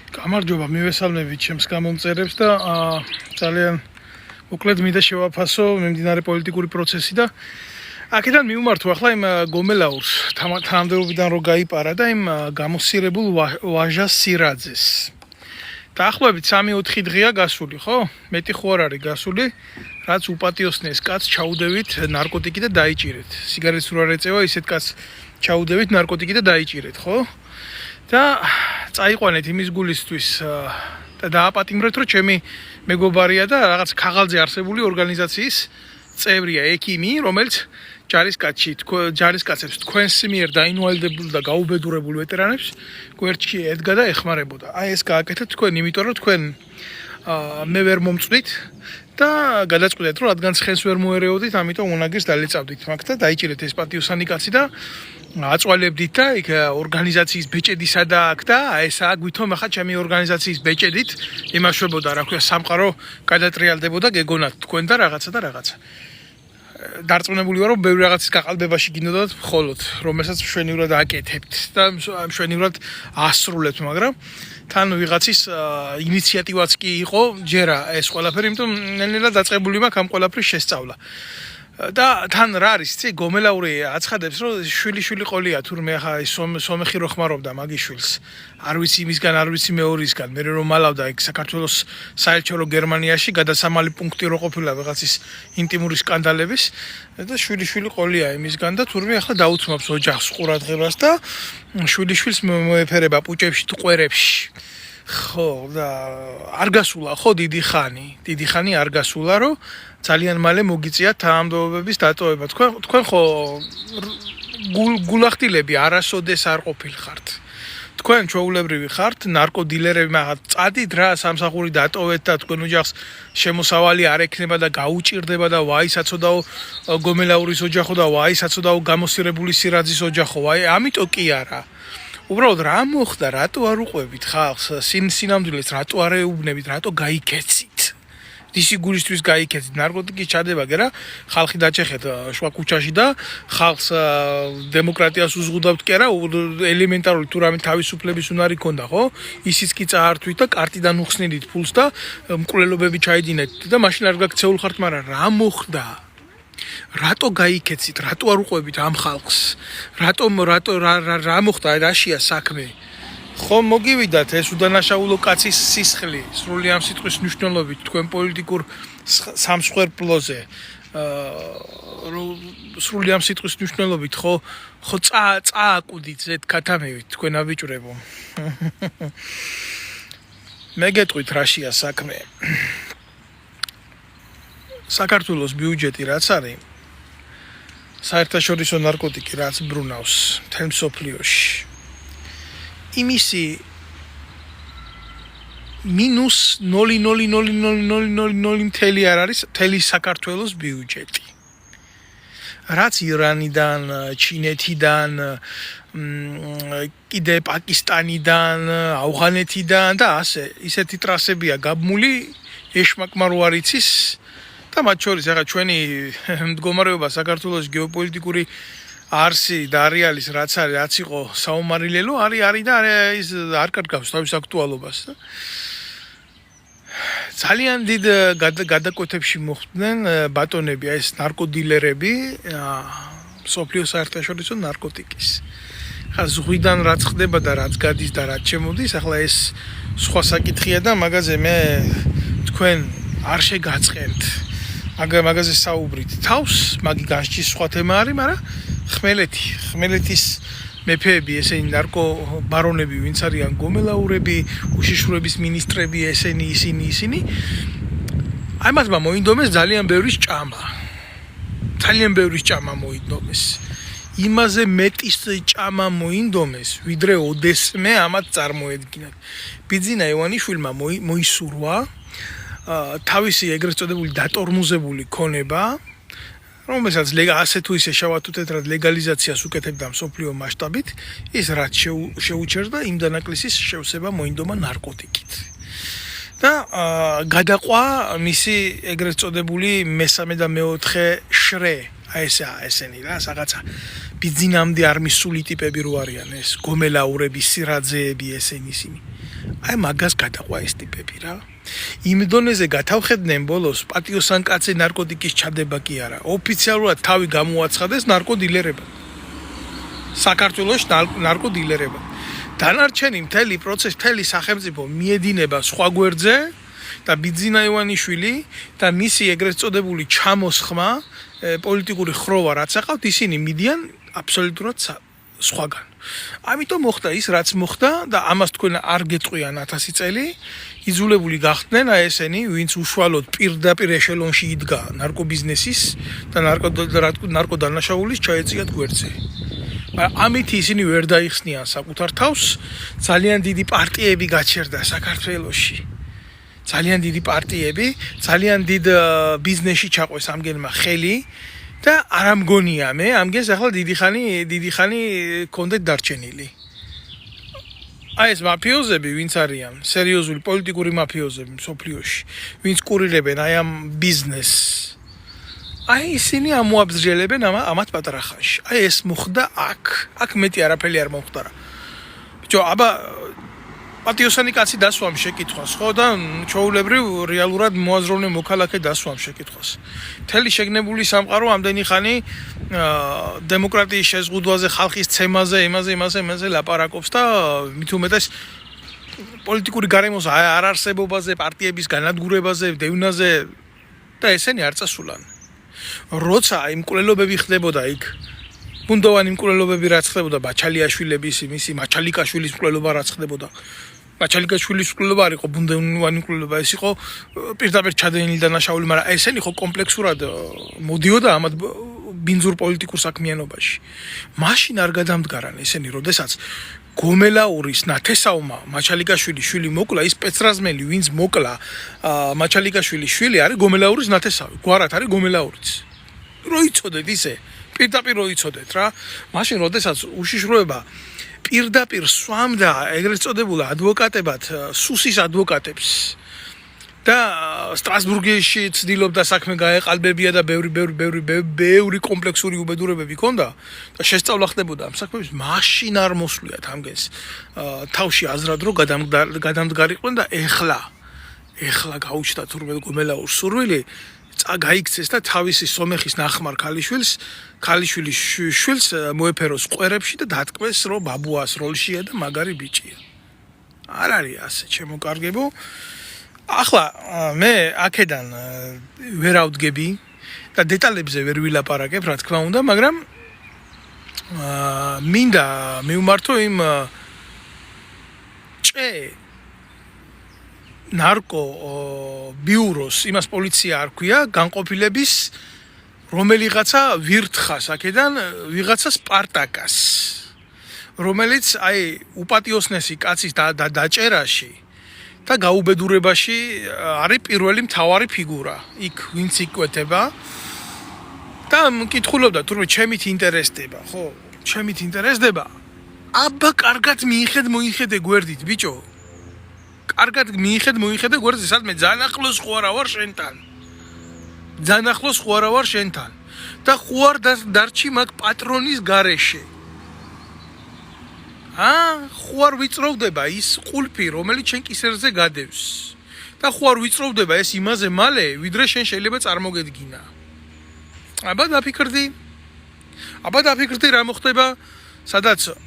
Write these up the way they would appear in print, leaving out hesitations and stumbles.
გამარჯობა, მივესალმებით ჩემს გამომწერებს და ძალიან მოკლედ მინდა შევაფასო მიმდინარე პოლიტიკური პროცესი და აქედან მივმართო ახლა იმ გომელაურს თანამდებობიდან რო გაიპარა და იმ გამოსირებულ ვაჟას სირაძეს. დაახლოებით 3-4 დღეა გასული, ხო? მეტი ხო არ არის გასული, რაც უპატიოსნეს კაცს ჩაუდევით ნარკოტიკი და დაიჭირეთ. სიგარეტს რო არ ეწევა, ისეთ კაცს ჩაუდევით ნარკოტიკი და დაიჭირეთ, ხო? და წაიყვანეთ იმის გულისთვის და დააპატიმრეთ, რომ ჩემი მეგობარია და რაღაც ქაღალდზე არსებული ორგანიზაციის წევრია, ექიმი, რომელიც ჯარისკაცებს თქვენს მიერ დაინვალიდებულ და გაუბედურებულ ვეტერანებს გვერდში ედგა და ეხმარებოდა. აი ეს გააკეთეთ თქვენ, იმიტომ რომ თქვენ მე ვერ მომწვით და გადაწყვეტეთ, რომ რადგან ცხენს ვერ მოერეოდით, ამიტომ უნაგირს დალეწავდით მაგ და დაიჭირეთ ეს პატიოსანი კაცი და აწვალებდით და იქ ორგანიზაციის ბეჭედისა და აქ და ეს გვითომ ახლა ჩემი ორგანიზაციის ბეჭედით იმაშვებოდა, რა ქვია, სამყარო გადატრიალდებოდა გეგონათ თქვენ და რაღაცა. დარწმუნებული ვარ, რომ ბევრი რაღაცის გაყალბებაში გინდოდათ მხოლოდ, რომელსაც მშვენივრად აკეთებთ და მშვენივრად ასრულებთ, მაგრამ თან ვიღაცის ინიციატივაც კი იყო ჯერა ეს ყველაფერი, იმიტომ ნელ-ნელა დაწყებული მაქვს ამ ყველაფრის შესწავლა. და თან რა არის, ცი გომელაური აცხადებს, რომ შვილი ყოლია, თურმე ახლა სომეხი რო ხმარობდა მაგიშვილს. არ ვიცი იმისგან, არ ვიცი მეორისგან, მე რომ მალავდა იქ საქართველოს საელჩო გერმანიაში გადასამალი პუნქტი რო ყოფილა ვიღაცის ინტიმური სკანდალების და შვილი ყოლია იმისგან და თურმე ახლა დაუცმობს ოჯახს ყურადღებას და შვილიშვილს მოეფერება პუჭებში თუ ყვერებში. ხო და არ გასულა ხო დიდი ხანი არ გასულა, რომ ძალიან მალე მოგიწია თანამდებობების დატოვება. თქვენ ხო გულახდილები არასოდეს არ ყოფილხართ. თქვენ ჩვეულებრივი ხართ, ნარკოდილერები, მაგრამ წადით რა სამსახური დატოვეთ და თქვენ ოჯახს შემოსავალი არ ექნება და გაუჭირდება და ვაისაცოდაო გომელაურის ოჯახო და ვაისაცოდაო გამოსირებული სირაძის ოჯახო. აი ამიტომ კი არა. უბრალოდ რა მოხდა, რატო არ უყვებით ხალხს, სინამდვილეს რატო არ ეუბნებით, რატო გაიქეცით? ისი გულისთვის გაიქეცით, ნარკოტიკის ჩადება გერა, ხალხი დაჭეხეთ შუა ქუჩაში და ხალხს დემოკრატიას უზღუდავთ კი არა, ელემენტარული თუ რამე თავისუფლების უნარი ქონდა, ხო? ისიც კი წაართვით და კარტიდან უხსნიდით ფულს და მკვლელობები ჩაიდინეთ და მაშინ არ გაქცეულ ხართ, მაგრამ რა მოხდა? რატო გაიქეცით, რატო არ უყვებით ამ ხალხს? რა მოხდა, რაშია საქმე? ხო მოგივიდათ ეს უდანაშაულო კაცის სისხლი, სრული ამ სიტყვის მნიშვნელობით თქვენ პოლიტიკურ სამსხვერპლოზე, სრული ამ სიტყვის მნიშვნელობით ხო წააკუდით ზედ ქათამივით თქვენ აბიჭრებო. მე გეტყვით რაშია საქმე. საქართველოს ბიუჯეტი რაც არის, საერთაშორისო ნარკოტიკი რაც ბრუნავს მთელ მსოფლიოში, იმისი -0.00000 არ არის მთელი საქართველოს ბიუჯეტი. რაც ირანიდან, ჩინეთიდან, კიდე პაკისტანიდან, ავღანეთიდან და ასე, ისეთი ტრასებია გაბმული, ეშმაკმა რო არ იცის და მათ შორის ახლა ჩვენი მდგომარეობა საქართველოს გეოპოლიტიკური არსი და არეალის რაც იყო საომარილელო არის და ის არ კარგავს თავის აქტუალობას და ძალიან დიდ გადაკვეთებში მოხვდნენ ბატონები, ეს ნარკოდილერები, სოფლიოს საერთაშორისო ნარკოტიკის. ხა ზღვიდან რაც ხდება და რაც გადის და რაც შემოდის, ახლა ეს სხვა საკითხია და მაგაზე მე თქვენ არ შეგაწყენთ. მაგაზე საუბრით თავს, მაგი განსჭის სხვა თემა არის, მაგრამ ხმელეთის მეფეები, ესენი ნარკო ბარონები, ვინც არიან გომელაურები, უშიშროების მინისტრები, ისინი. აი მათმა მოინდომეს ძალიან ბევრი ჭამა მოინდომეს. იმაზე მეტის ჭამა მოინდომეს, ვიდრე ოდესმე ამათ წარმოედგინათ. ბიძინა ივანიშვილმა მოისურვა თავისი ეგრეთ წოდებული დატორმუზებული ქონება, რომელსაც ასე თუ ისე შავად თუ თეთრად ლეგალიზაციას უკეთებდა მსოფლიო მასშტაბით, ის რაც შეუჩერდა იმ დანაკლისის შევსება მოინდომა ნარკოტიკით. და გადაყვა მისი ეგრეთ წოდებული მესამე და მეოთხე შრე, ესენი რა, რაღაცა ბიძინამდე არ მისული ტიპები რო არიან ეს, გომელაურები, სირაძეები, ესენი. აი მაგას გადაყვა ეს ტიპები რა. იმ დონეზე გათავხედნენ ბოლოს პატიოსან კაცი ნარკოტიკის ჩადება კი არა. ოფიციალურად თავი გამოაცხადეს ნარკოდილერებად. საქართველოს ნარკოდილერებად. დანარჩენი მთელი პროცესი, მთელი სახელმწიფო მიედინება სხვა გვერდზე და ბიძინა ივანიშვილი და მისი ეგრეთ წოდებული ჩამოსხმა პოლიტიკური ხროვა რაც აყავთ, ისინი მიდიან აბსოლუტურად სხვაგან. ამიტომ მოხდა ის, რაც მოხდა და ამას თქვენ არ გეტყვიან 1000 წელი, იზოლებული გახდნენ აი ესენი, ვინც უშუალოდ პირდაპირ ეშელონში იდგა ნარკობიზნესის და ნარკოდანაშაულის ჩაეწიათ გვერდზე. ამით ისინი ვერ დაიხსნიან საკუთარ თავს, ძალიან დიდი პარტიები გაჩერდა საქართველოში. ძალიან დიდი პარტიები, ძალიან დიდ ბიზნესში ჩაყვეს ამგენმა ხელი და არ ამგონია მე, ამგენს ახლა დიდი ხანი კონდეთ დარჩენილი. აი ეს მაფიოზები ვინც არიან, სერიოზული პოლიტიკური მაფიოზები მსოფლიოში, ვინც კურირებენ აი ამ ბიზნესს. აი ისინი ამოაბრძრელებენ ამათ პატარა ხანში. აი ეს მოხდა აქ მეტი არაფერი არ მომხდარა. ბიჭო, აბა პატიოსანი კაცი დასვამ შეკითხვას, ხო და ჩაულებრივ რეალურად მოაზროვნე მოქალაქე დასვამ შეკითხვას. მთელი შეგნებული სამყარო ამდენი ხანი დემოკრატიის შეზღუდვაზე, ხალხის ცემაზე, იმაზე ლაპარაკობს და მით უმეტეს პოლიტიკური გარემოს არარსებობაზე, პარტიების განადგურებაზე, დევნაზე და ესენი არ წასულან. როცა იმ კვლელობები ხდებოდა იქ, ბუნდოვანი მკვლელობები რაც ხდებოდა, ბაჩალიაშვილების, მისი მაჩალიკაშვილის მკვლელობა რაც ხდებოდა. მაჩალიკაშვილის მკვლელობა არ იყო ბუნდოვანი მკვლელობა, ეს იყო პირდაპირ ჩადენილი დანაშაული, მაგრამ ესენი ხო კომპლექსურად მოდიოდა ამათ ბინძურ პოლიტიკურ საქმიანობაში. მაშინ არ გადამდგარან ესენი, როდესაც გომელაურის ნათესავმა მაჩალიკაშვილის შვილი მოკლა, ის სპეცრაზმელი, ვინც მოკლა მაჩალიკაშვილის შვილი არის გომელაურის ნათესავი, გვარად არის გომელაურიც. რო იცოდეთ ისე, პირდაპირ რო იცოდეთ რა, მაშინ როდესაც უშიშროება პირდაპირ სვამდა ეგრეთ წოდებულ ადვოკატებად, სუსის ადვოკატებს და სტრასბურგში ცდილობდა საქმე გაეყალბებია და ბევრი კომპლექსური უბედურებები ჰქონდა და შესწავლა ხდებოდა ამ საქმეების, მაშინ არ მოსვლიათ ამგენს თავში აზრად რო გადამდგარიყვნენ და ეხლა გაუჩნდა თურმე გომელაურს სურვილი გაიქცეს და თავისი სომეხის ნახმარ ქალიშვილის შვილს მოეფეროს ყვერებში და დატკბეს რომ ბაბუას როლშია და მაგარი ბიჭია. არ არის ასე ჩემოკარგებო. ახლა მე აქედან ვერ ავდგები და დეტალებზე ვერ ვილაპარაკებ, რა თქმა უნდა, მაგრამ მინდა მივმართო იმ ნარკო ბიუროს, იმას პოლიცია არ ქვია, განყოფილების რომელიღაცა ვირთხას აქედან ვიღაცა სპარტაკას, რომელიც აი უპატიოსნესი კაცის დაჭერაში და გაუბედურებაში არის პირველი მთავარი ფიგურა. იქ ვინც იკვეთება და მკითხულობდა თურმე ჩემით ინტერესდება, ხო? ჩემით ინტერესდება. აბა კარგად მოიხედე გვერდით, ბიჭო. კარგად მოიხედე გვერდზე, სადმე ძალიან ახლოს ხო არა ვარ შენთან. ძალიან ახლოს ხო არა ვარ შენთან. და ხო არ დარჩი მაგ პატრონის გარეშე. ხო არ ვიწროვდება ის ყულფი, რომელიც შენ კისერზე გადევს. და ხო არ ვიწროვდება ეს იმაზე მალე, ვიდრე შენ შეიძლება წარმოგედგინა. აბა დაფიქრდი რა მოხდება, სადაც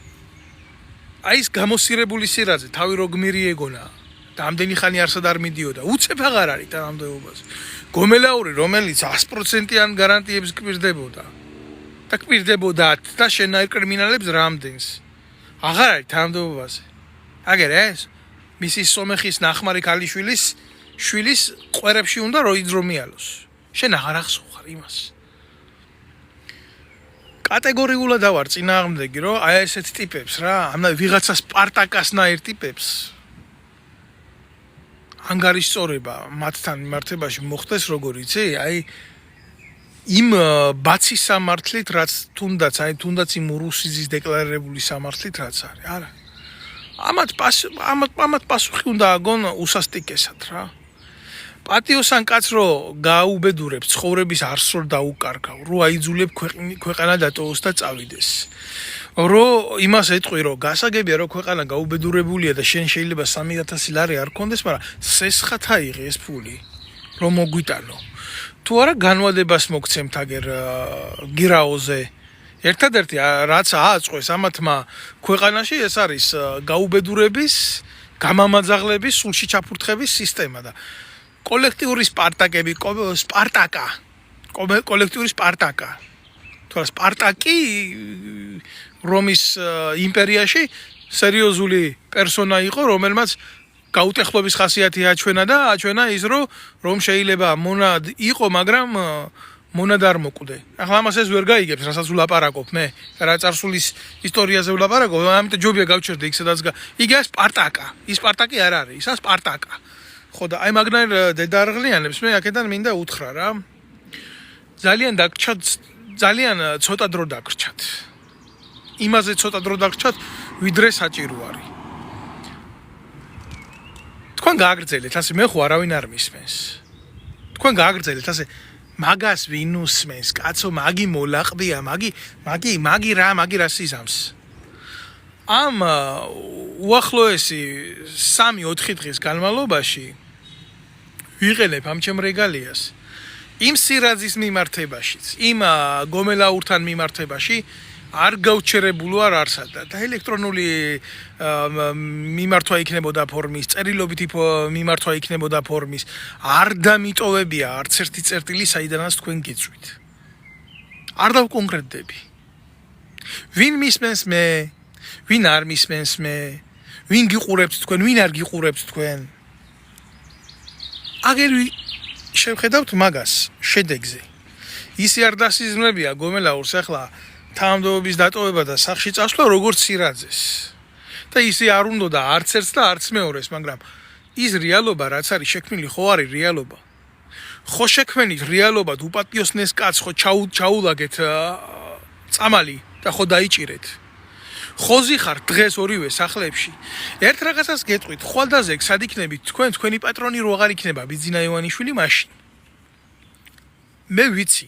აი ეს გამოსირებული სირაძე თავი რო გმირი ეგონა და ამდენი ხანი არსად არ მიდიოდა, უცებ აღარ არის თანამდებობაზე. გომელაური, რომელიც 100%-იან გარანტიებს კვირდებოდა და კვირდებოდათ და შენაირ კრიმინალებს რამდენს აღარ არის თანამდებობაზე. აგერ ეს მისი სომეხის ნახმარი ქალიშვილის შვილის ყვერებში უნდა რო იძრომიალოს. შენ აღარ ახსოვხარ იმას. კატეგორიულად ავარ წინააღმდეგი, რომ აი ესეთ ტიპებს რა, ამ ვიღაცა სპარტაკასნაირ ტიპებს ანგარიშწორება მათთან მიმართებაში მოხდეს როგორ იცი, აი იმ ბაცი სამართლით, რაც თუნდაც იმ რუსიზის დეკლარირებული სამართლით რაც არის, არა. ამათ პასუხი უნდა აგონ უსასტიკესად რა. პატიოსან კაც რო გააუბედურებ ცხოვრების არსროლ დაუკარგავ, რო აიძულებ ქვეყანა დატოვოს და წავიდეს. რო იმას ეტყვი რომ გასაგებია რომ ქვეყანა გაუბედურებულია და შენ შეიძლება 3000 ლარი არ გქონდეს, მაგრამ სესხათ აიღე ეს ფული რომ მოგვიტანო. თუ არა განვადებას მოგცემთ აგერ გირაოზე. ერთადერთი რაც ააწყვეს ამათმა ქვეყანაში ეს არის გაუბედურების, გამამაძაღლების, სულში ჩაფურთხების სისტემა და კოლექტიური სპარტაკები, კოლექტიური სპარტაკა. თორე სპარტაკი რომის იმპერიაში სერიოზული პერსონა იყო, რომელმაც გაუტეხლობის ხასიათი აჩვენა და აჩვენა ის რომ შეიძლება მონად იყო, მაგრამ მონად არ მოკვდე. ახლა ამას ეს ვერ გაიგებს, რასაც ვლაპარაკობ მე, რა წარსულის ისტორიაზე ვლაპარაკობ, ამიტომ ჯობია გავჩერდე იქ სადაც იგია სპარტაკა. ის სპარტაკი არ არის, ისა სპარტაკა. ხო და აი მაგნაირ დედარღლიანებს მე აქედან მინდა უთხრა რა. ძალიან ცოტა დრო დაგრჩათ. იმაზე ცოტა დრო დაგრჩათ, ვიდრე საჭირო არის. თქვენ გააგრძელეთ, ასე მე ხო არავინ არ მისმენს. თქვენ გააგრძელეთ, ასე მაგას ვინ უსმენს? კაცო, მაგი მოლაყბია, მაგი რა სიზამს. ამ უახლოესი 3-4 დღის განმავლობაში ვიყენებ ამ ჩემ რეგალიას. იმ სირაძის მიმართებაშიც, იმ გომელაურთან მიმართებაში არ გავჩერებულო არ არსადა და ელექტრონული მიმართვა იქნებოდა ფორმის, წერილობითი მიმართვა იქნებოდა ფორმის, არ დამიტოვებია არც ერთი წერტილი, საიდანაც თქვენ გიწვით. არ დავკონკრეტდები. ვინ მისმენს მე, ვინ არ მისმენს მე, ვინ გიყურებთ თქვენ, ვინ არ გიყურებთ თქვენ. აგერ შევხედავთ მაგას შედეგზე. ისი არ დასიზმრებია გომელაურს ახლა თანამდებობის დატოვება და სახში წასვლა როგორც სირაძეს. და ისი არ უნდა და არც ერთს და არც მეორეს, მაგრამ ის რეალობა რაც არის შექმნილი ხო არის რეალობა. ხო შექმნით რეალობად უპატიოსნეს კაც ხო ჩაულაგეთ წამალი და ხო დაიჭირეთ. ხოზი ხარ დღეს ორივე სახლებში. ერთ რაღაცას გეტყვით, ხვალდაზე სად იქნებით თქვენი პატრონი რო აღარ იქნება ბიძინა ივანიშვილი მაშინ. მე ვიცი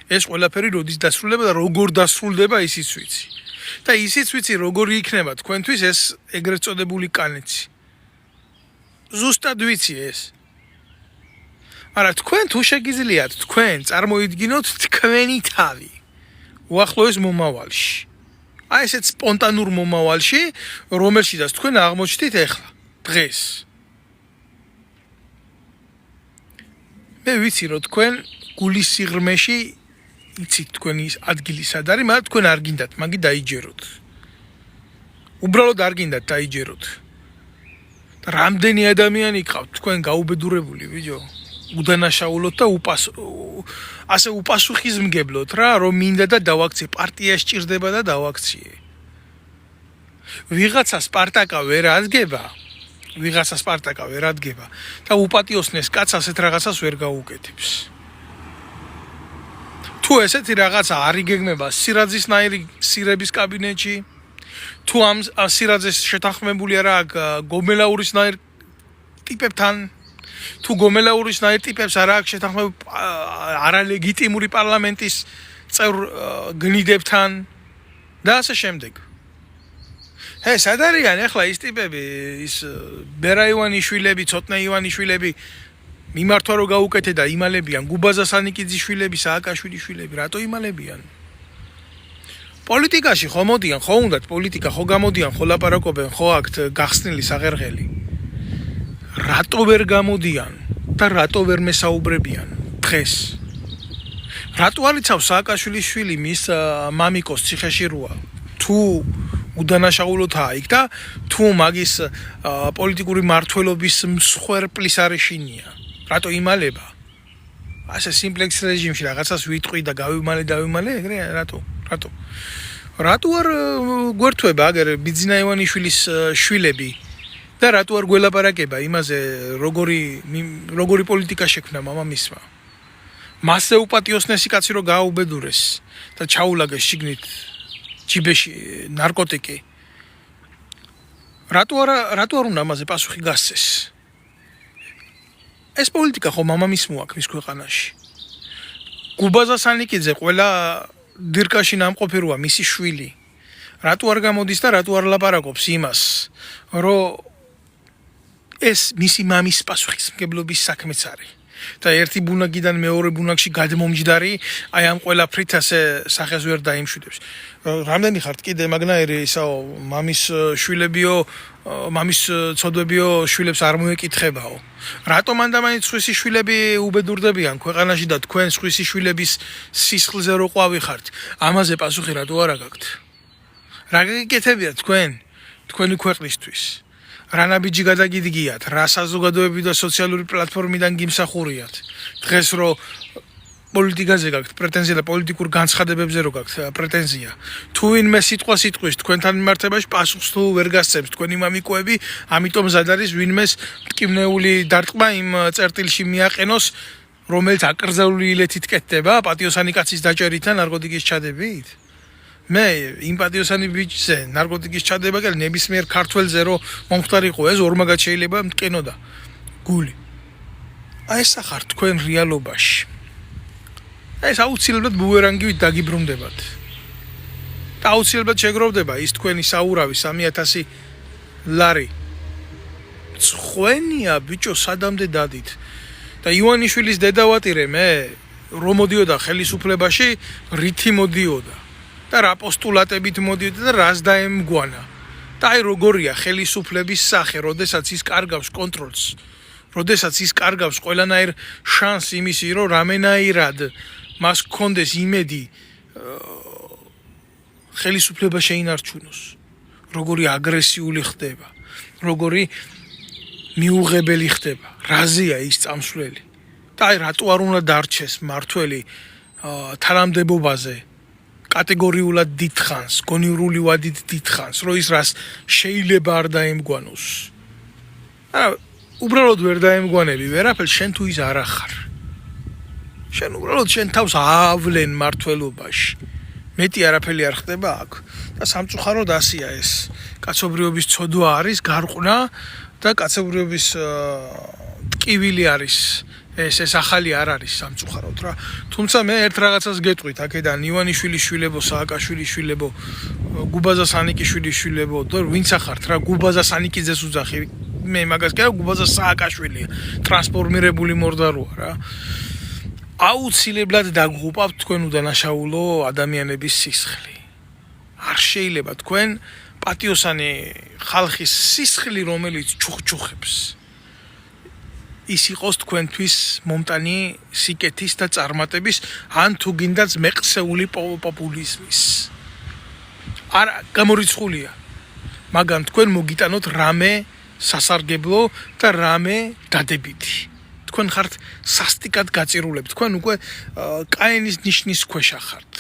ეს ყველაფერი როდის დასრულდება და როგორ დასრულდება ისიც ვიცი. და ისიც ვიცი როგორი იქნება თქვენთვის ეს ეგრეთ წოდებული კანეცი. ზუსტად ვიცი ეს. მაგრამ თქვენ თუ შეგიძლიათ თქვენ წარმოიდგინოთ თქვენი თავი უახლოეს მომავალში. აი ესეთ სპონტანურ მომავალში, რომელშიც თქვენ აღმოჩნდით ახლა, დღეს. მე ვიცი რომ თქვენ გულის სიღრმეში იცით თქვენი ადგილი სად არის, მაგრამ თქვენ არ გინდათ მაგი დაიჯეროთ. უბრალოდ არ გინდათ დაიჯეროთ. და რამდენი ადამიანი გყავთ თქვენ გაუბედურებული ბიჭო, უდანაშაულოთ და ასე უპასუხისმგებლოთ რა, რომ მინდა და დავაქციე, პარტია სჭირდება და დავაქციე. ვიღაცა სპარტაკა ვერ ადგება და უპატიოსნეს კაც ასეთ რაღაცას ვერ გაუკეთებს. თუ ესეთი რაღაცა არ იგეგმება სირაძისნაირი სირების კაბინეტში, თუ ამ სირაძეს შეთანხმებული არა გომელაურისნაირ ტიპებთან, თუ გომელაურისნაირ ტიპებს არა აქვს შეთანხმებული არალეგიტიმური პარლამენტის წევრ გნიდებთან და ასე შემდეგ. სად არიან ახლა ის ტიპები, ის ბერა ივანიშვილები, ცოტნე ივანიშვილები მიმართვა რო გაუკეთე და იმალებიან, გუბაზა სანიკიძის შვილები, სააკაშვილის შვილები, რატო იმალებიან? პოლიტიკაში ხო მოდიან, ხო უნდათ პოლიტიკა, ხო გამოდიან, ხო ლაპარაკობენ, ხო აქვთ გახსნილი საყერღელი. რატო ვერ გამოდიან და რატო ვერ მესაუბრებიან დღეს? რატო არიცავ სააკაშვილის შვილი მის მამიკოს ციხეში როა? თუ უდანაშაულოთაა იქ და თუ მაგის პოლიტიკური მართლობის მსხვერპლის არეშინია. რატო იმალება? ასე სიმპლექს რეჟიმში რაღაცას ვიტყვი და გავიმალე, ეგრე რატო? რატო არ გვერთვება აგერ ბიძინა ივანიშვილის შვილები და რატო არ გველაპარაკება იმაზე როგორი პოლიტიკა შექმნა მამამისმა? მასზე უპატიოსნესი კაცი რო გააუბედურეს და ჩაულაგეს შიგნით ჯიბეში ნარკოტიკი. რატო არ უნდა ამაზე პასუხი გასცეს? ეს პოლიტიკა ხო მამამის მოაქვს მის ქვეყანაში. გუბაზა სანიკიძე ყველა დირკაში ნამყოფი როა მისი შვილი. რატო არ გამოდის და რატო არ ლაპარაკობს იმას, რომ ეს მისი მამის პასუხისმგებლობის საქმეც არის. და ერთი ბუნაგიდან მეორე ბუნაგში გადმომჯდარი, აი ამ ყველაფრით ასე სახეს ვერ დაიმშვიდებს. რამდენი ხართ კიდე მაგნაირი ისაო, მამის შვილებიო, მამის ცოდვებიო შვილებს არ მოეკითხებაო. რატომ ანდამაინც სხვისი შვილები უბედურდებიან ქვეყანაში და თქვენ სხვისი შვილების სისხლზე რო ყვავი ხართ? ამაზე პასუხი რატო არ აგაქვთ? რა გეკეთებიათ თქვენ? თქვენი ქვეყნისთვის? რა ნაბიჯი გადაგიდგიათ, რა საზოგადოებრივი და სოციალური პლატფორმიდან გიმსახურიათ. დღეს რო პოლიტიკაზე გაქვთ პრეტენზია და პოლიტიკურ განცხადებებზე რო გაქვთ პრეტენზია. თუ ვინმე სიტყვა სიტყვის თქვენთან მიმართებაში პასუხს თუ ვერ გასცემს თქვენი მამიკოები, ამიტომ ზად არის ვინმეს მტკივნეული დარტყმა იმ წერტილში მიაყენოს, რომელიც აკრძალული ილეთით კეთდება, პატიოსანი კაცის დაჭერით და ნარკოტიკის ჩადებით. მე იმ პატიოსანი ბიჭზე ნარკოტიკის ჩადება კი ნებისმიერ ქართველზე რო მომხდარიყო ეს ორმაგად შეიძლება მტკენოდა გული. აი ეს ახარ თქვენ რეალობაში. ეს აუცილებლად ბუერანგივით დაგიბრუნდებათ. და აუცილებლად შეგროვდება ის თქვენი საურავი 3000 ლარი. ხვენია ბიჭო სადამდე დადით. და ივანიშვილის დედა ვატირე მე რომ მოდიოდა ხელისუფლებაში რითი მოდიოდა. და რა პოსტულატებით მოდიოდა და რას დაემგვანა. და აი როგორია ხელისუფლების სახე, როდესაც ის კარგავს კონტროლს, როდესაც ის კარგავს ყველანაირ შანსს იმისი, რომ რამენაირად მას გქონდეს იმედი ხელისუფლება შეინარჩუნოს. როგორი აგრესიული ხდება, როგორი მიუღებელი ხდება, რაზეა ის წამსვლელი. და აი რატო არ უნდა დარჩეს მართველი თანამდებობაზე კატეგორიულად დიდხანს, გონივრული ვადით დიდხანს, რომ ის რას შეიძლება არ დაემგვანოს. უბრალოდ ვერ დაემგვანები ვერაფერს, შენ თუ ის არ ახარ. შენ უბრალოდ შენ თავს ავლენ მართველობაში. მეტი არაფერი არ ხდება აქ. და სამწუხაროდ ასია ეს. კაცობრიობის ცოდვა არის გარყვნა და კაცობრიობის ტკივილი არის. ეს ახალი არ არის სამწუხაროდ რა. თუმცა მე ერთ რაღაცას გეტყვით აქედან ივანიშვილის შვილებო, სააკაშვილის შვილებო, გუბაზა სანიკიშვილის შვილებო, და ვინც ახართ რა, გუბაზა სანიკიძეს უძახი. მე მაგას კი არა, გუბაზა სააკაშვილია, ტრანსფორმირებული მორდაროა რა. აუცილებლად დაგღუპავთ თქვენ უდანაშაულო ადამიანების სისხლი. არ შეიძლება თქვენ პატიოსანი ხალხის სისხლი, რომელიც ჩუხჩუხებს. ის იყოს თქვენთვის მომტანი სიკეთის და წარმატების, ან თუ გინდაც მეყსეული პოპულიზმის. არ გამორიცხულია. მაგრამ თქვენ მოგიტანოთ რამე სასარგებლო და რამე დადებითი. თქვენ ხართ სასტიკად გაწირულები. თქვენ უკვე კაენის ნიშნის ქვეშ ხართ.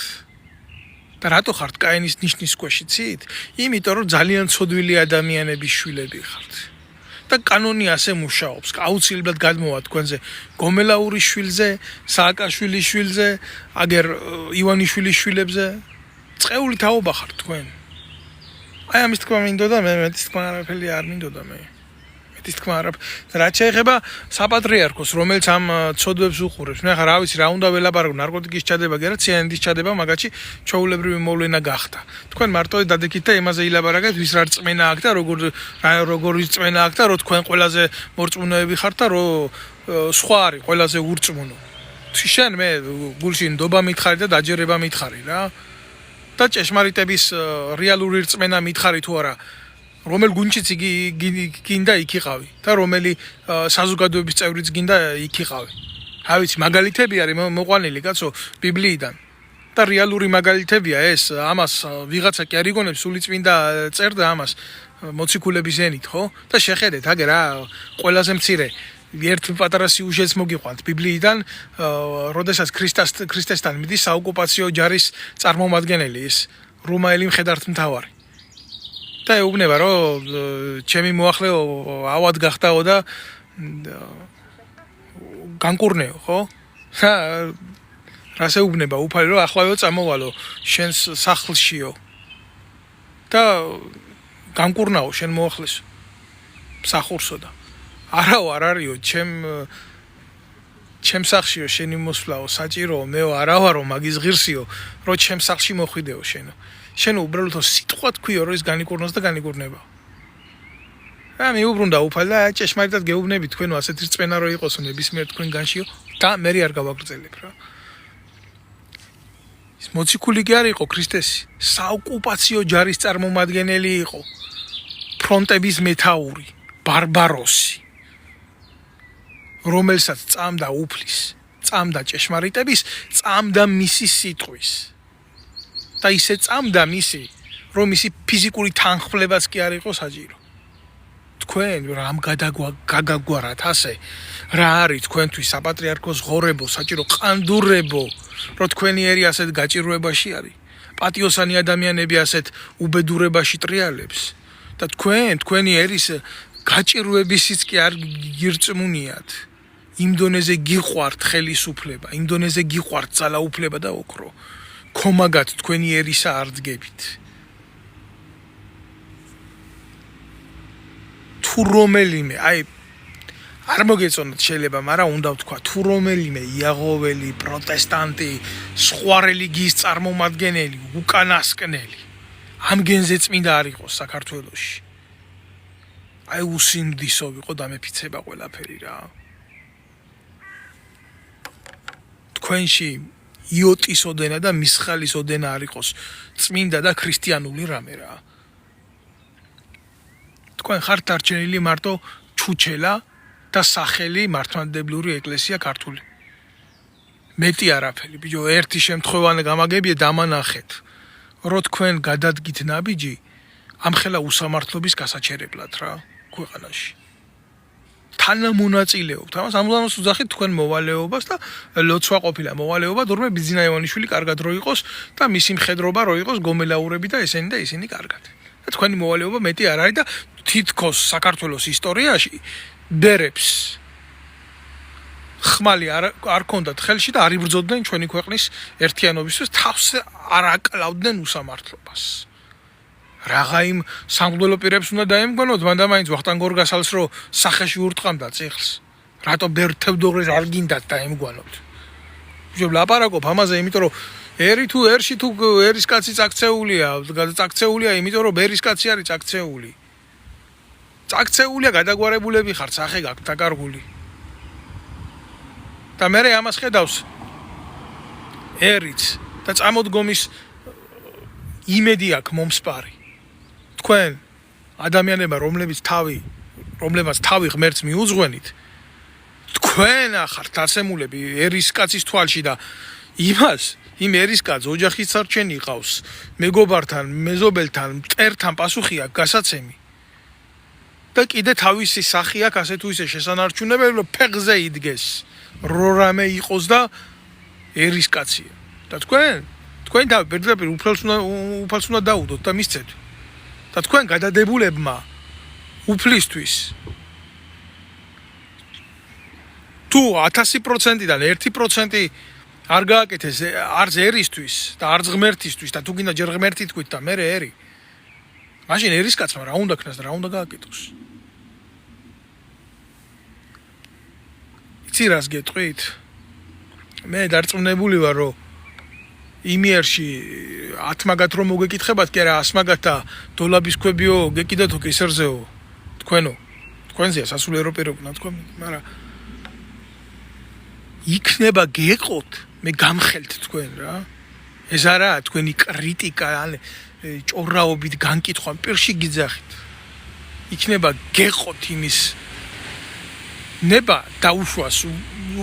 და რატო ხართ კაენის ნიშნის ქვეშ იცით? იმიტომ რომ ძალიან ცოდვილი ადამიანების შვილები ხართ. და კანონი ასე მუშაობს. აუცილებლად გადმოვა თქვენზე გომელაურის შვილზე, სააკაშვილის შვილზე, აგერ ივანიშვილის შვილებზე. წეული თაობა ხართ თქვენ. აი ამის თქმა მინდოდა მე, მეტის თქმა არაფერი არ მინდოდა მე. მეტის თქმა არა. რაც შეეხება საპატრიარქოს, რომელიც ამ ცოდვებს უყურებს. მე ხარ რა ვიცი რა უნდა ველაპარაკო, ნარკოტიკის ჩადება კი არა, ციანიდის ჩადება, მაგათში ჩაულებრივი მოვლენა გახდა. თქვენ მარტო დადეკით და იმაზე ილაპარაკეთ, ვის რა რწმენა აქვს და როგორი რწმენა აქვს და რომ თქვენ ყველაზე მორწმუნეები ხართ და რომ სხვა არის ყველაზე ურწმუნო. შენ მე გულში ნდობა მითხარი და დაჯერება მითხარი რა. და ჭეშმარიტების რეალური რწმენა მითხარი თუ არა, რომელ გუნჩიც გინდა იქ იყავი და რომელი საზოგადოების წევრიც გინდა იქ იყავი. რა ვიცი, მაგალითები არის მოყვანილი კაცო ბიბლიიდან. და რეალური მაგალითებია ეს, ამას ვიღაცა კი არ იგონებს, სული წმინდა წერდა ამას მოციქულების ენით, ხო? და შეხედეთ, აგერ რა, ყველაზე მცირე ერთ პატარა სიუჟეტს მოგიყვანთ ბიბლიიდან, როდესაც ქრისტესთან მიდის საოკუპაციო ჯარის წარმომადგენელი ის რომაელი მხედართმთავარი. და ეუბნება რომ ჩემი მოახლეო ავად გახდაო და განკურნეო, ხო? რას ეუბნება უფალი რომ ახლავეო წამოვალო შენს სახლშიო და განკურნაო შენ მოახლეს სახურსო და არაო არ არისო ჩემ სახლშიო შენი მოსვლაო საჭიროო მეო არა ვარო მაგის ღირსიო რომ ჩემ სახლში მოხვიდეო შენო. შენ უბრალოდ სიტყვა თქვიო რომ ის განიკურნოს და განიკურნება. რა მიუბრუნდა უფალ და ჭეშმარიტად გეუბნები თქვენო ასეთი რწმენა რო იყოსო ნებისმიერ თქვენგანშიო და მე არ გავაგრძელებ რა. ის მოციქული კი არ იყო ქრისტესი, საოკუპაციო ჯარის წარმომადგენელი იყო. ფრონტების მეთაური, ბარბაროსი. რომელსაც წამდა უფლის, წამდა ჭეშმარიტების, წამდა მისი სიტყვის. და ისე წამდა მისი, რომ მისი ფიზიკური თანხმლებაც კი არ იყო საჭირო. თქვენ რამ გაგაგვარათ ასე? რა არის თქვენთვის საპატრიარქოს ღორებო, საჭირო ყანდურებო, რომ თქვენი ერი ასეთ გაჭირვებაში არის? პატიოსანი ადამიანები ასეთ უბედურებაში ტრიალებს და თქვენი ერის გაჭირვებისიც კი არ გირწმუნიათ. იმ დონეზე გიყვართ ხელისუფლება, იმ დონეზე გიყვართ ძალაუფლება და ოქრო. ქომაგად თქვენი ერისა არ დგებით. თუ რომელიმე, არ მოგეწონათ შეიძლება, მაგრამ უნდა ვთქვა, თუ რომელიმე იაღოველი, პროტესტანტი, სხვა რელიგიის წარმომადგენელი, უკანასკნელი ამ გენზე წმინდა არ იყოს საქართველოში. უსინდისო ვიყო დამეფიცება ყველაფერი რა. თქვენში იოტის ოდენა და მისხალის ოდენა არ იყოს წმინდა და ქრისტიანული რამე რა. თქვენ ხართ დარჩენილი მარტო ჩუჩელა და სახელი მართლმადიდებლური ეკლესია ქართული. მეტი არაფერი, ბიჭო, ერთი შემთხვევანი გამაგებია დამანახეთ, რომ თქვენ გადადგით ნაბიჯი ამხელა უსამართლობის გასაჩერებლად რა ქვეყანაში. თანამონაწილეობთ, ამას ამბობს უძახით თქვენ მოვალეობას და ლოცვა ყოფილა მოვალეობა თურმე ბიძინა ივანიშვილი კარგად რო იყოს და მისი მხედრობა რო იყოს გომელაურები და ისინი კარგად. და თქვენი მოვალეობა მეტი არ არის და თითქოს საქართველოს ისტორიაში ბერებს ხმალი არ ქონდათ ხელში და არ იბრძოდნენ ჩვენი ქვეყნის ერთიანობისთვის, თავს არ აკლავდნენ უსამართლობას. რაღა იმ სამღვდელო პირებს უნდა დაემგონოთ, მანდა მაინც ვახტანგ გორგასალს რო სახეში ურტყამდა წიხლს. რატო ბერთევდორეს არ გინდათ დაემგონოთ. ვიჟო ლაპარაკობ ამაზე, იმიტომ რომ ერი თუ ერში თუ ერის კაცი წაქცეულია, იმიტომ რომ ბერის კაცი არის წაქცეული. წაქცეულია გადაგვარებულები ხართ, სახე გაქვთ დაკარგული. და მე ამას ხედავს ერიც და წამოდგომის იმედი აქვს მომსპარი. თქვენ ადამიანებმა რომლებაც თავი ღმერთს მიუძღვენით, თქვენ ახართ დაცემულები ერის კაცის თვალში და იმ ერის კაცს ოჯახის სარჩენი ყავს, მეგობართან, მეზობელთან, მტერთან პასუხი აქვს გასაცემი. და კიდე თავისი სახი აქვს ასე თუ ისე შესანარჩუნებელი, რომ ფეხზე იდგეს, რო რამე იყოს და ერის კაცია. და თქვენ თავი პირდაპირ უფალს უნდა დაუდოთ და მისცეთ. და თქვენ გადადებულებმა უფლისთვის თუ 1000%-დან 1% არ გააკეთეს არც ერისთვის და არც ღმერთისთვის და თუ გინდა ჯერ ღმერთი თქვით და მე ერი. მაშინ ერის კაცმა რა უნდა ქნას და რა უნდა გააკეთოს? იცი რას გეტყვით? მე დარწმუნებული ვარ, რომ იმიერში 10 მაგათ რომ მოგეკითხებათ, კი არა 100 მაგათ და დოლაბის ქვებიო გეკიდათო კისერზეო. თქვენზეა სასულიერო პირობნა თქვენ, მაგრამ იქნება გეყოთ, მე გამხელთ თქვენ რა. ეს არაა თქვენი კრიტიკა, ჭორაობით განკითხვა, პირში გიძახით. იქნება გეყოთ იმის ნება დაუშვას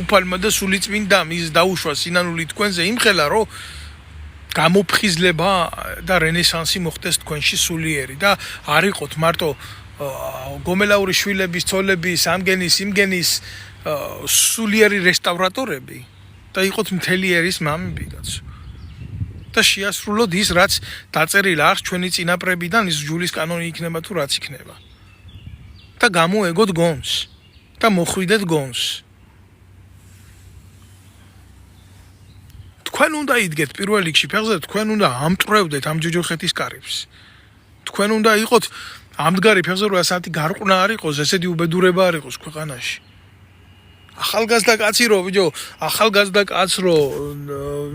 უფალმა და სულიწმინდამ ის დაუშვა სინანული თქვენზე იმხელა, რომ გამოფხიზლება და რენესანსი მოხდეს თქვენში სულიერი და არ იყოთ მარტო გომელაური შვილების, ცოლების, ამგენის, იმგენის სულიერი რესტავრატორები და იყოთ მთელი ერის მამები კაცო. და შეასრულოთ ის, რაც დაწერილი აქვს ჩვენი წინაპრებიდან, ის ჯულის კანონი იქნება თუ რაც იქნება. და გამოეგოთ გონს და მოხვიდეთ გონს. თქვენ უნდა იდგეთ პირველ რიგში ფეხზე, თქვენ უნდა ამტრევდეთ ამ ჯოჯოხეთის კარიბს. თქვენ უნდა იყოთ ამდგარი ფეხზე, რომ ასეთი გარყვნა არ იყოს, ესეთი უბედურება არ იყოს ქვეყანაში. ახალგაზრდა კაცი რო, ბიჭო, ახალგაზრდა კაცს რო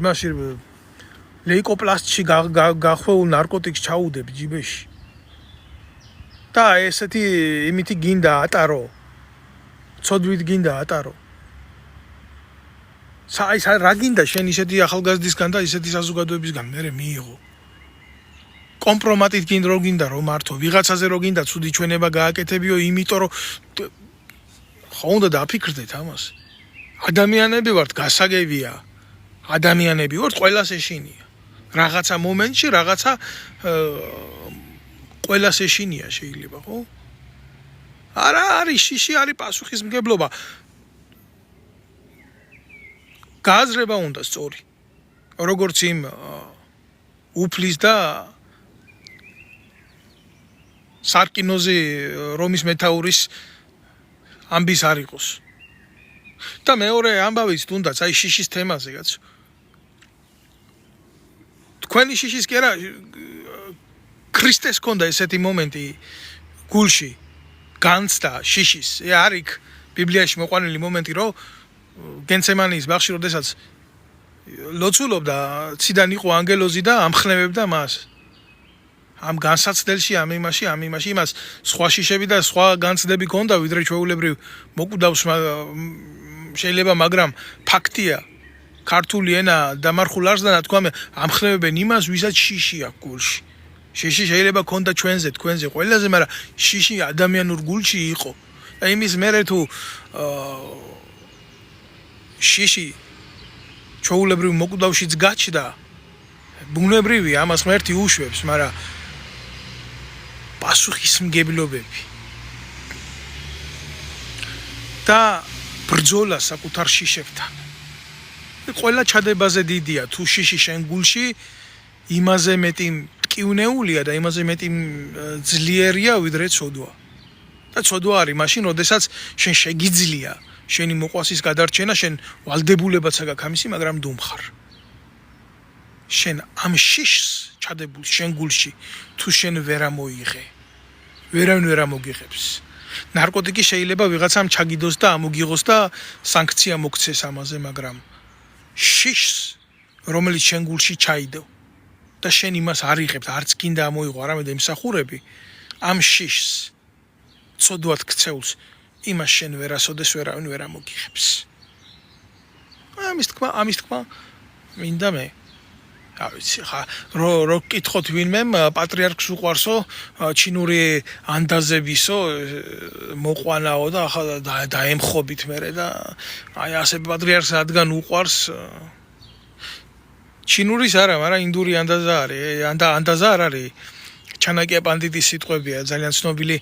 იმაში ლეიკოპლასტში გახვეულ ნარკოტიკს ჩაუდებ ჯიბეში. და ესეთი იმითი გინდა ატარო. ცოდვით გინდა ატარო. საის რა გინდა შენ ისეთი ახალგაზრდისგან და ისეთი საზოგადოებისგან მე მიიღო. კომპრომატით გინდა რომ მართო ვიღაცაზე რო გინდა ცუდი ჩვენება გააკეთებიო, იმიტომ რომ ხო უნდა დაფიქრდეთ ამას. ადამიანები ვართ, გასაგებია. ადამიანები ვართ, ყველას ეშინია. რაღაცა მომენტში რაღაცა ყველას ეშინია შეიძლება, ხო? არა არის შიში, არის პასუხისმგებლობა. გააზრება უნდა სწორი. როგორც იმ უფლის და სარკინოზე რომის მეთაურის ამბის არ იყოს. და მეორე ამბავიც თუნდაც აი შიშის თემაზე კაცო. თქვენი შიშის კი არა ქრისტეს ქონდა ესეთი მომენტი გულში განცდა შიშის. არის ბიბლიაში მოყვანილი მომენტი რომ გენცემანის ბაღში როდესაც ლოცულობდა ციდან იყო ანგელოზი და ამხნევებდა მას. ამ განსაცდელში ამ იმაში იმას სხვა შიშები და სხვა განცდები ქონდა ვიდრე ჩვეულებრივ მოკვდავს შეიძლება მაგრამ ფაქტია ქართული ენა დამარხულ არსდა თქვა ამხნევებენ იმას ვისაც შიში აქვს გულში. შიში შეიძლება ქონდა ჩვენზე თქვენზე ყველაზე მაგრამ შიში ადამიანურ გულში იყო. და იმის მერე თუ შიში ჩვეულებრივ მოკვდავშიც გაჩნდა ბუნებრივი ამას ღმერთი უშვებს მაგრამ პასუხისმგებლობები და ბრძოლა საკუთარ შიშებთან. ყველა ჩადებაზე დიდია თუ შიში შენ გულში იმაზე მეტი მტკივნეულია და იმაზე მეტი ძლიერია ვიდრე ცოდვა. და ცოდვა არის მაშინ, როდესაც შენ შეგიძლია შენი მოყვასის გადარჩენა, შენ ვალდებულებაც აქვს ამისი, მაგრამ დუმხარ. შენ ამ შიშს ჩადებულ შენ გულში თუ შენ ვერ ამოიღე. ვერავინ ვერ ამოგიღებს. ნარკოტიკი შეიძლება ვიღაცამ ჩაგიდოს და ამოგიღოს და სანქცია მოგცეს ამაზე, მაგრამ შიშს რომელიც შენ გულში ჩაიდო და შენ იმას არ იღებ, არც გინდა ამოიღო, არამედ ემსახურები ამ შიშს ცოდვად ქცეულს იმას შენ ვერასოდეს ვერავინ ვერ ამოგიღებს. ამის თქმა მინდა მე ავიცი ხა რო კითხოთ ვინმე პატრიარქს უყვარსო ჩინური ანდაზებისო მოყვანაო და ახლა დაემხობით მერე და აი ასე პატრიარქს რადგან უყვარს ჩინურის არა მაგრამ ინდური ანდაზა არის ანდაზა არ არის ჩანაკია პანდიტის სიტყვებია ძალიან ცნობილი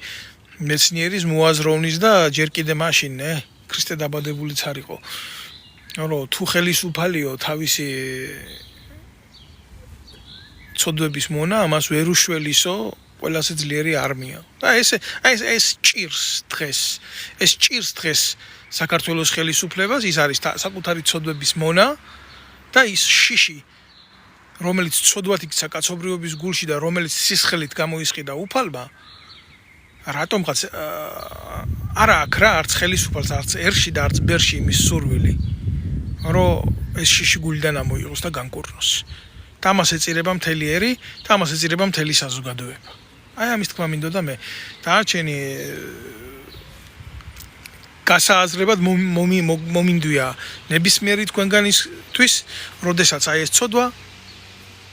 მეცნიერის მოაზროვნის და ჯერ კიდე მაშინ ქრისტე დაბადებულიც არ იყო რომ თუ ხელისუფალიო თავისი ცოდვების მონა ამას ვერ უშველისო ყველაზე ძლიერი არმია. და ეს ჭირს დღეს საქართველოს ხელისუფლებას ის არის საკუთარი ცოდვების მონა და ის შიში რომელიც ცოდვად იქცა კაცობრიობის გულში და რომელიც სისხლით გამოისყიდა უფალმა რატომღაც არა აქ რა არც ხელისუფალს არც ერში და არც ბერში იმის სურვილი რომ ეს შიში გულიდან ამოიღოს და განკურნოს. ამას ეწირება მთელი ერი და ამას ეწირება მთელი საზოგადოება. აი ამის თქმა მინდოდა მე დაარჩენი გასააზრებად მომინდვია ნებისმიერი თქვენგანისთვის, როდესაც აი ეს ცოდვა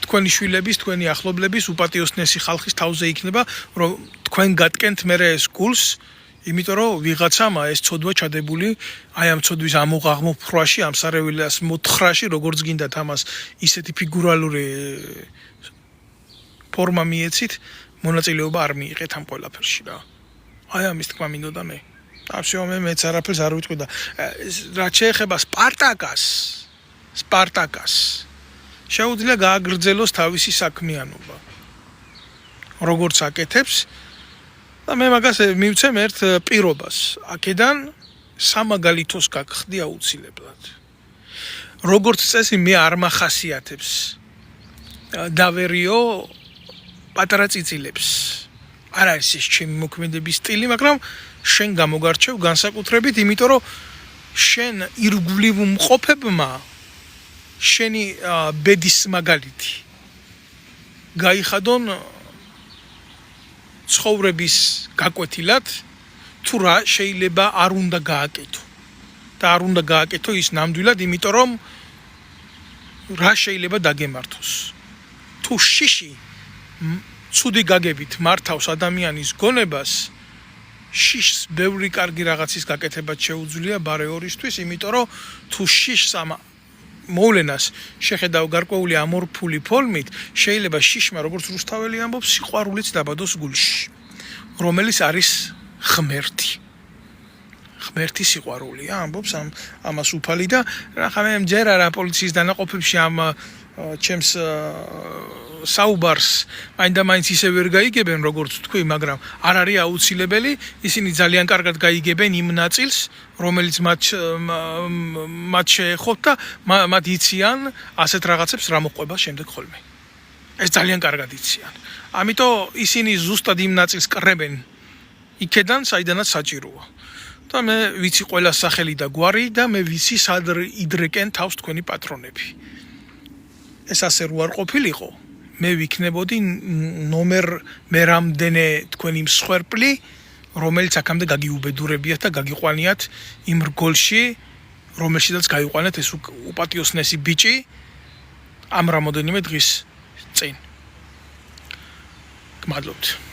თქვენი შვილების, თქვენი ახლობლების უპატიოსნესი ხალხის თავზე იქნება, რომ თქვენ გატკენთ მერე ეს გულს, იმიტომ რომ ვიღაცამ ეს ცოდვა ჩადებული, აი ამ ცოდვის ამოღაღმოფრვაში, ამ სარეველას მოთხრაში, როგორც გინდათ ამას ისეთი ფიგურალური ფორმა მიეცით, მონაწილეობა არ მიიღეთ ამ ყველაფერში რა. აი ამის თქმა მინდოდა მე. Absolut, მეც არაფერს არ ვიტყვი და რაც შეეხება სპარტაკას შეუძლია გააგრძელოს თავისი საქმიანობა. როგორც აკეთებს და მე მაგას მივცემ ერთ პირობას. აქედან სამაგალითოს გაგხდი აუცილებლად. როგორც წესი მე არ მახასიათებს დავერიო პატარა წიწილებს. არ არის ეს ჩემი მოქმედების სტილი, მაგრამ შენ გამოგარჩევ განსაკუთრებით, იმიტომ რომ შენ ირგვლივ მყოფებმა შენი ბედის მაგალითი გაიხადონ ცხოვრების გაკვეთილად თუ რა შეიძლება არ უნდა გააკეთო და არ უნდა გააკეთო ის ნამდვილად, იმიტომ რომ რა შეიძლება დაგემართოს. თუ შიში ცუდი გაგებით მართავს ადამიანის გონებას, შიშს ბევრი კარგი რაღაცის გაკეთებაც შეუძლია ბარეორისთვის, იმიტომ რომ თუ შიშს ამ მოვლენას შეხედავ გარკვეული ამორფული ფორმით, შეიძლება შიშმა, როგორც რუსთაველი ამბობს, სიყვარულიც დაბადოს გულში, რომელიც არის ღმერთი. ღმერთი სიყვარულია, ამბობს ამას უფალი და რა მე მჯერა რა პოლიციის დანაყოფებში ამ ჩემს საუბარს მაინდა-მაინც ისე ვერ გაიგებენ, როგორც თქვი, მაგრამ არ არის აუცილებელი, ისინი ძალიან კარგად გაიგებენ იმ ნაწილს, რომელიც მათ შეეხოთ და მათ იციან ასეთ რაღაცებს რა მოყვება შემდეგ ხოლმე. ეს ძალიან კარგად იციან. ამიტომ ისინი ზუსტად იმ ნაწილს კრებენ იქედან, საიდანაც საჭიროა. და მე ვიცი ყველა სახელი და გვარი და მე ვიცი სად იდრეკენ თავს თქვენი პატრონები. ეს ასე რო არ ყოფილიყო, მე ვიქნებოდი ნომერ მერამდენე თქვენი მსხვერპლი, რომელიც აქამდე გაგიუბედურებიათ და გაგიყვანიათ იმ რგოლში, რომელშიც გაიყვანეთ ეს უპატიოსნესი ბიჭი ამ რამოდენიმე დღის წინ. გმადლობთ.